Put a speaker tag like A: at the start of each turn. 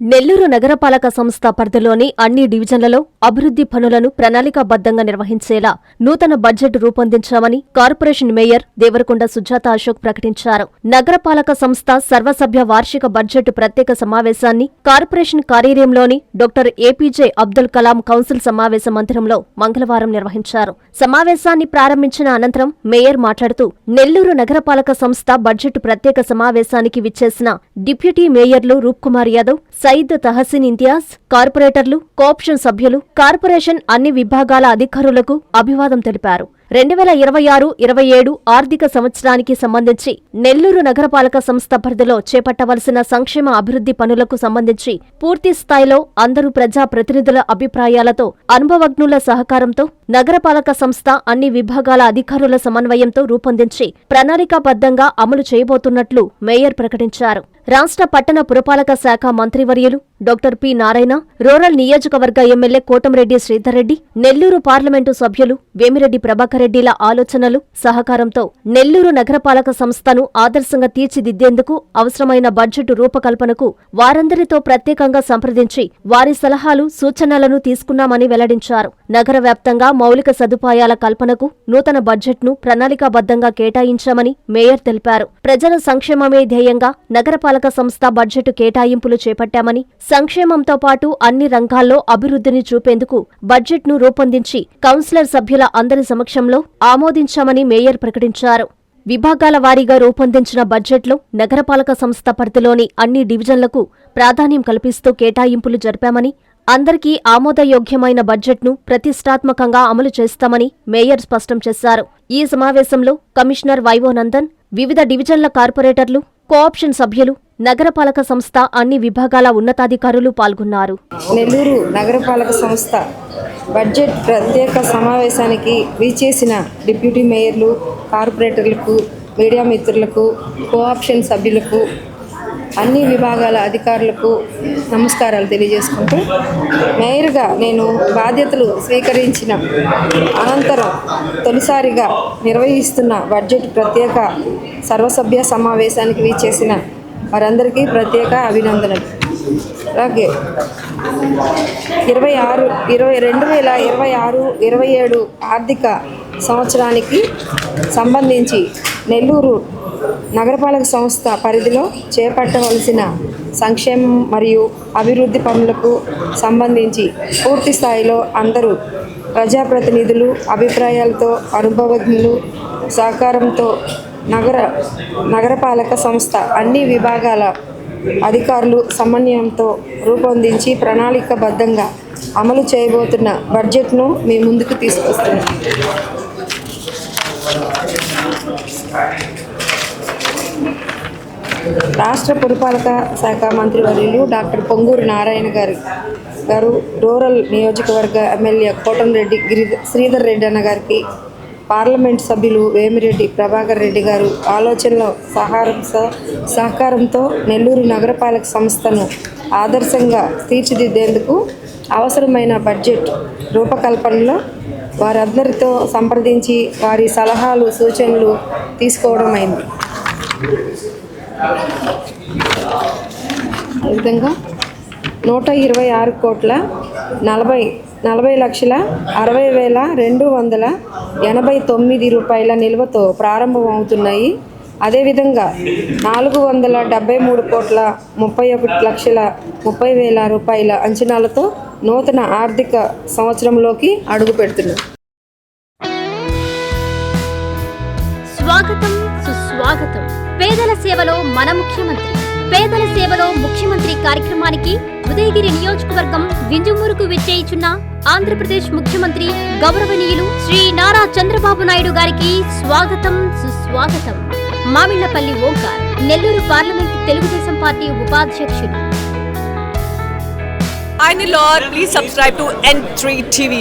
A: నెల్లూరు నగరపాలక సంస్థ పరిధిలోని అన్ని డివిజన్లలో అభివృద్ధి పనులను ప్రణాళికాబద్ధంగా నిర్వహించేలా నూతన బడ్జెట్ రూపొందించామని కార్పొరేషన్ మేయర్ దేవరకొండ సుజాత అశోక్ ప్రకటించారు. నగరపాలక సంస్థ సర్వసభ్య వార్షిక బడ్జెట్ ప్రత్యేక సమావేశాన్ని కార్పొరేషన్ కార్యాలయంలోని doctor APJ Abdul Kalam council సమావేశ మందిరంలో మంగళవారం నిర్వహించారు. సమావేశాన్ని ప్రారంభించిన అనంతరం మేయర్ మాట్లాడుతూ నెల్లూరు నగరపాలక సంస్థ బడ్జెట్ ప్రత్యేక సమావేశానికి విచ్చేసిన డిప్యూటీ మేయర్లు రూప్కుమార్ యాదవ్, సయీద్ తహసీన్ ఇంతియాజ్, కార్పొరేటర్లు, కోఆప్షన్ సభ్యులు, కార్పొరేషన్ అన్ని విభాగాల అధికారులకు అభివాదం తెలిపారు. 2026-27 ఆర్థిక సంవత్సరానికి సంబంధించి నెల్లూరు నగరపాలక సంస్థ పరిధిలో చేపట్టవలసిన సంక్షేమ అభివృద్ధి పనులకు సంబంధించి పూర్తి స్థాయిలో అందరూ ప్రజా ప్రతినిధుల అభిప్రాయాలతో, అనుభవజ్ఞుల సహకారంతో నగరపాలక సంస్థ అన్ని విభాగాల అధికారుల సమన్వయంతో రూపొందించి ప్రణాళికాబద్ధంగా అమలు చేయబోతున్నట్లు మేయర్ ప్రకటించారు. రాష్ట్ర పట్టణ పురపాలక శాఖ మంత్రివర్యులు డాక్టర్ పి. నారాయణ, రూరల్ నియోజకవర్గ ఎమ్మెల్యే కోటంరెడ్డి శ్రీధర్ రెడ్డి, నెల్లూరు పార్లమెంటు సభ్యులు వేమిరెడ్డి ప్రభాకర్ రెడ్డిల ఆలోచనలు, సహకారంతో నెల్లూరు నగరపాలక సంస్థను ఆదర్శంగా తీర్చిదిద్దేందుకు అవసరమైన బడ్జెట్ రూపకల్పనకు వారందరితో ప్రత్యేకంగా సంప్రదించి వారి సలహాలు, సూచనలను తీసుకున్నామని వెల్లడించారు. నగర వ్యాప్తంగా మౌలిక సదుపాయాల కల్పనకు నూతన బడ్జెట్ను ప్రణాళికాబద్ధంగా కేటాయించామని మేయర్ తెలిపారు. ప్రజల సంక్షేమమే ధ్యేయంగా నగరపాలక సంస్థ బడ్జెట్ కేటాయింపులు చేపట్టామని, సంక్షేమంతో పాటు అన్ని రంగాల్లో అభివృద్ధిని చూపేందుకు బడ్జెట్ను రూపొందించి కౌన్సిలర్ సభ్యుల అందరి సమక్షంలో ఆమోదించామని మేయర్ ప్రకటించారు. విభాగాల వారీగా రూపొందించిన బడ్జెట్లో నగరపాలక సంస్థ పరిధిలోని అన్ని డివిజన్లకు ప్రాధాన్యం కల్పిస్తూ కేటాయింపులు జరిపామని, అందరికీ ఆమోదయోగ్యమైన బడ్జెట్ను ప్రతిష్టాత్మకంగా అమలు చేస్తామని మేయర్ స్పష్టం చేశారు. ఈ సమావేశంలో కమిషనర్ వైవో నందన్, వివిధ డివిజన్ల కార్పొరేటర్లు, కోఆప్షన్ సభ్యులు, నగరపాలక సంస్థ అన్ని విభాగాల ఉన్నతాధికారులు పాల్గొన్నారు.
B: నెల్లూరు నగరపాలక సంస్థ బడ్జెట్ ప్రత్యేక సమావేశానికి విచ్చేసిన డిప్యూటీ మేయర్లు, కార్పొరేటర్లకు, మీడియా మిత్రులకు, కోఆప్షన్ సభ్యులకు, అన్ని విభాగాల అధికారులకు నమస్కారాలు తెలియజేసుకుంటూ, మేయర్గా నేను బాధ్యతలు స్వీకరించిన అనంతరం తొలిసారిగా నిర్వహిస్తున్న బడ్జెట్ ప్రత్యేక సర్వసభ్య సమావేశానికి విచ్చేసిన వారందరికీ ప్రత్యేక అభినందనలు. అలాగే 2026-27 ఆర్థిక సంవత్సరానికి సంబంధించి నెల్లూరు నగరపాలక సంస్థ పరిధిలో చేపట్టవలసిన సంక్షేమం మరియు అభివృద్ధి పనులకు సంబంధించి పూర్తి స్థాయిలో అందరూ ప్రజాప్రతినిధులు అభిప్రాయాలతో, అనుభవజ్ఞులు సహకారంతో నగరపాలక సంస్థ అన్ని విభాగాల అధికారులు సమన్వయంతో రూపొందించి ప్రణాళికాబద్ధంగా అమలు చేయబోతున్న బడ్జెట్ను మీ ముందుకు తీసుకొస్తున్నాం. రాష్ట్ర పురపాలక శాఖ మంత్రివర్యులు డాక్టర్ పొంగూరు నారాయణ గారు, రూరల్ నియోజకవర్గ ఎమ్మెల్యే కోటంరెడ్డి శ్రీధర్ రెడ్డి అన్న గారికి, పార్లమెంట్ సభ్యులు వేమిరెడ్డి ప్రభాకర్ రెడ్డి గారు ఆలోచనల సహకారంతో నెల్లూరు నగరపాలక సంస్థను ఆదర్శంగా తీర్చిదిద్దేందుకు అవసరమైన బడ్జెట్ రూపకల్పనలో వారందరితో సంప్రదించి వారి సలహాలు, సూచనలు తీసుకోవడం అయింది. ఈ విధంగా 126,40,60,289 రూపాయల నిల్వతో ప్రారంభమవుతున్నాయి. అదేవిధంగా 473,31,30,30,000 రూపాయల అంచనాలతో నూతన ఆర్థిక సంవత్సరంలోకి అడుగు పెడుతున్నాయి.
C: స్వాగతం, సుస్వాగతం. పేదల సేవలో మన ముఖ్యమంత్రి, పేదల సేవలో ముఖ్యమంత్రి కార్యక్రమానికి ఉదయగిరి నియోజకవర్గం వింజమూరుకు విచ్చేయుచున్న ఆంధ్రప్రదేశ్ ముఖ్యమంత్రి గౌరవనీయులు శ్రీ నారా చంద్రబాబు నాయుడు గారికి స్వాగతం, సుస్వాగతం. మామిళ్లపల్లి ఓంకార్, నెల్లూరు పార్లమెంట్ తెలుగుదేశం పార్టీ ఉపాధ్యక్షులు.
D: Lord, please subscribe to N3 TV.